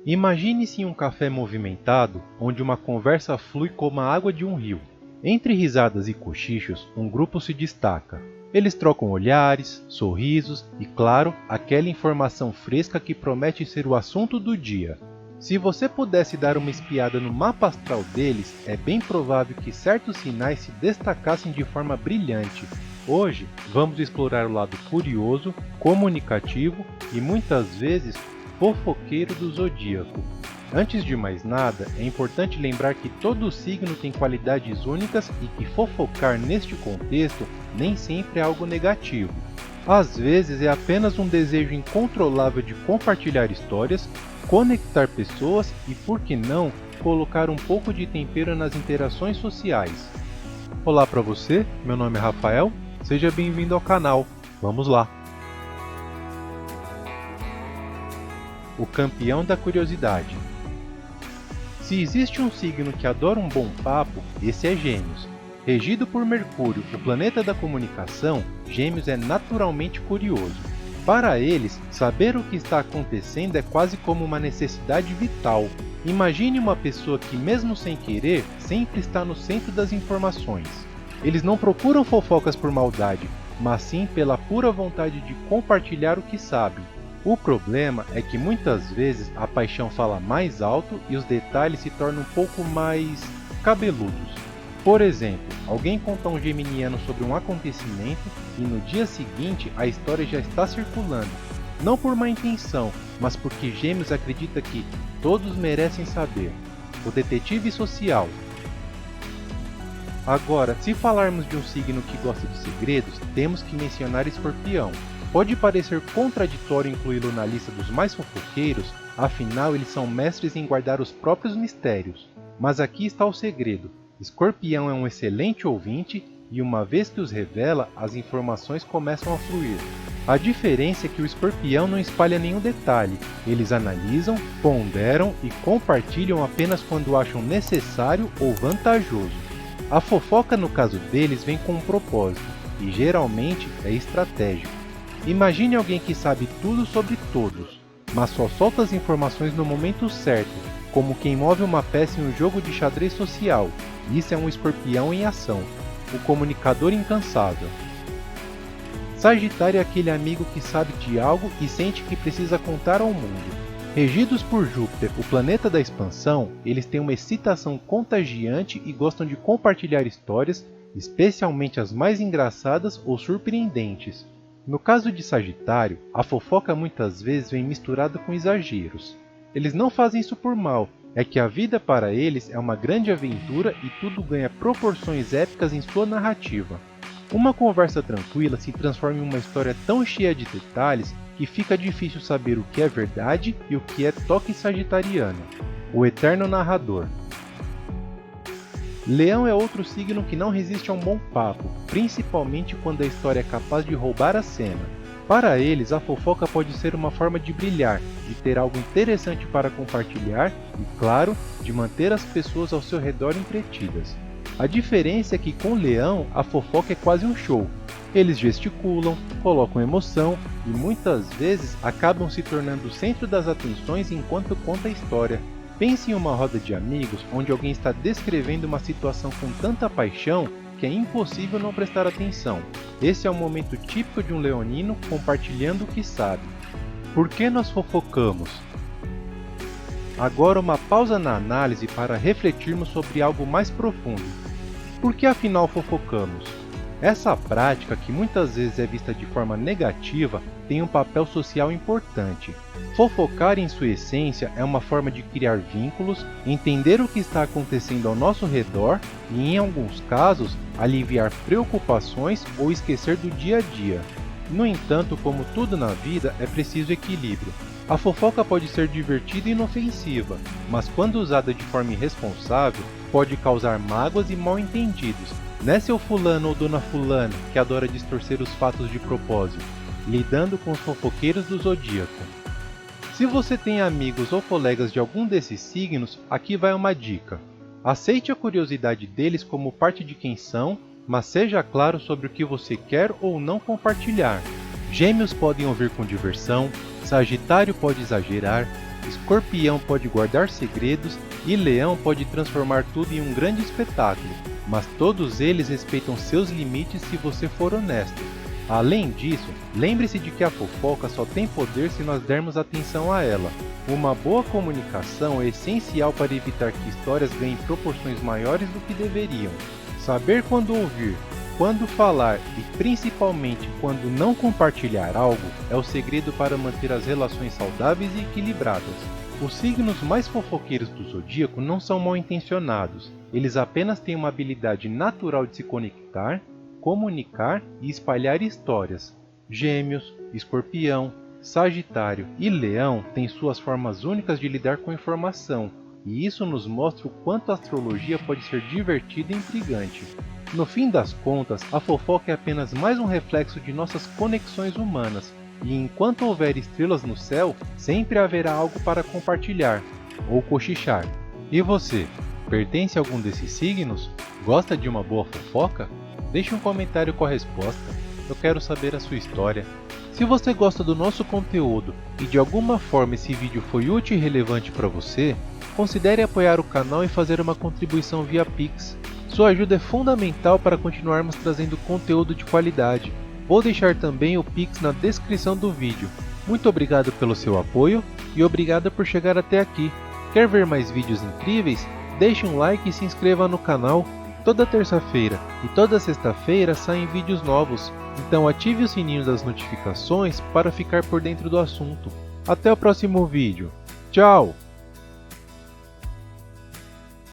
Imagine-se um café movimentado, onde uma conversa flui como a água de um rio. Entre risadas e cochichos, um grupo se destaca. Eles trocam olhares, sorrisos e, claro, aquela informação fresca que promete ser o assunto do dia. Se você pudesse dar uma espiada no mapa astral deles, é bem provável que certos sinais se destacassem de forma brilhante. Hoje, vamos explorar o lado curioso, comunicativo e muitas vezes fofoqueiro do zodíaco. Antes de mais nada, é importante lembrar que todo signo tem qualidades únicas e que fofocar neste contexto nem sempre é algo negativo. Às vezes é apenas um desejo incontrolável de compartilhar histórias, conectar pessoas e, por que não, colocar um pouco de tempero nas interações sociais. Olá para você, meu nome é Rafael, seja bem-vindo ao canal. Vamos lá! O campeão da curiosidade. Se existe um signo que adora um bom papo, esse é Gêmeos. Regido por Mercúrio, o planeta da comunicação, Gêmeos é naturalmente curioso. Para eles, saber o que está acontecendo é quase como uma necessidade vital. Imagine uma pessoa que, mesmo sem querer, sempre está no centro das informações. Eles não procuram fofocas por maldade, mas sim pela pura vontade de compartilhar o que sabem. O problema é que muitas vezes a paixão fala mais alto e os detalhes se tornam um pouco mais cabeludos. Por exemplo, alguém conta a um geminiano sobre um acontecimento e no dia seguinte a história já está circulando. Não por má intenção, mas porque Gêmeos acredita que todos merecem saber. O detetive social. Agora, se falarmos de um signo que gosta de segredos, temos que mencionar Escorpião. Pode parecer contraditório incluí-lo na lista dos mais fofoqueiros, afinal eles são mestres em guardar os próprios mistérios. Mas aqui está o segredo. Escorpião é um excelente ouvinte e uma vez que os revela, as informações começam a fluir. A diferença é que o Escorpião não espalha nenhum detalhe, eles analisam, ponderam e compartilham apenas quando acham necessário ou vantajoso. A fofoca no caso deles vem com um propósito, e geralmente é estratégico. Imagine alguém que sabe tudo sobre todos, mas só solta as informações no momento certo, como quem move uma peça em um jogo de xadrez social. Isso é um Escorpião em ação, o comunicador incansável. Sagitário é aquele amigo que sabe de algo e sente que precisa contar ao mundo. Regidos por Júpiter, o planeta da expansão, eles têm uma excitação contagiante e gostam de compartilhar histórias, especialmente as mais engraçadas ou surpreendentes. No caso de Sagitário, a fofoca muitas vezes vem misturada com exageros. Eles não fazem isso por mal, é que a vida para eles é uma grande aventura e tudo ganha proporções épicas em sua narrativa. Uma conversa tranquila se transforma em uma história tão cheia de detalhes que fica difícil saber o que é verdade e o que é toque sagitariano. O eterno narrador. Leão é outro signo que não resiste a um bom papo, principalmente quando a história é capaz de roubar a cena. Para eles, a fofoca pode ser uma forma de brilhar, de ter algo interessante para compartilhar e, claro, de manter as pessoas ao seu redor entretidas. A diferença é que com Leão, a fofoca é quase um show. Eles gesticulam, colocam emoção e muitas vezes acabam se tornando o centro das atenções enquanto conta a história. Pense em uma roda de amigos onde alguém está descrevendo uma situação com tanta paixão que é impossível não prestar atenção. Esse é o momento típico de um leonino compartilhando o que sabe. Por que nós fofocamos? Agora uma pausa na análise para refletirmos sobre algo mais profundo. Por que afinal fofocamos? Essa prática, que muitas vezes é vista de forma negativa, tem um papel social importante. Fofocar, em sua essência, é uma forma de criar vínculos, entender o que está acontecendo ao nosso redor e, em alguns casos, aliviar preocupações ou esquecer do dia a dia. No entanto, como tudo na vida, é preciso equilíbrio. A fofoca pode ser divertida e inofensiva, mas quando usada de forma irresponsável, pode causar mágoas e mal-entendidos. Não é seu fulano ou dona fulana que adora distorcer os fatos de propósito, lidando com os fofoqueiros do zodíaco. Se você tem amigos ou colegas de algum desses signos, aqui vai uma dica. Aceite a curiosidade deles como parte de quem são, mas seja claro sobre o que você quer ou não compartilhar. Gêmeos podem ouvir com diversão, Sagitário pode exagerar, Escorpião pode guardar segredos e Leão pode transformar tudo em um grande espetáculo, mas todos eles respeitam seus limites se você for honesto. Além disso, lembre-se de que a fofoca só tem poder se nós dermos atenção a ela. Uma boa comunicação é essencial para evitar que histórias ganhem proporções maiores do que deveriam. Saber quando ouvir, quando falar e principalmente quando não compartilhar algo é o segredo para manter as relações saudáveis e equilibradas. Os signos mais fofoqueiros do zodíaco não são mal intencionados, eles apenas têm uma habilidade natural de se conectar, comunicar e espalhar histórias. Gêmeos, Escorpião, Sagitário e Leão têm suas formas únicas de lidar com informação, e isso nos mostra o quanto a astrologia pode ser divertida e intrigante. No fim das contas, a fofoca é apenas mais um reflexo de nossas conexões humanas, e enquanto houver estrelas no céu, sempre haverá algo para compartilhar ou cochichar. E você, pertence a algum desses signos? Gosta de uma boa fofoca? Deixe um comentário com a resposta, eu quero saber a sua história. Se você gosta do nosso conteúdo e de alguma forma esse vídeo foi útil e relevante para você, considere apoiar o canal e fazer uma contribuição via Pix. Sua ajuda é fundamental para continuarmos trazendo conteúdo de qualidade. Vou deixar também o Pix na descrição do vídeo. Muito obrigado pelo seu apoio e obrigado por chegar até aqui. Quer ver mais vídeos incríveis? Deixe um like e se inscreva no canal. Toda terça-feira e toda sexta-feira saem vídeos novos, então ative o sininho das notificações para ficar por dentro do assunto. Até o próximo vídeo. Tchau!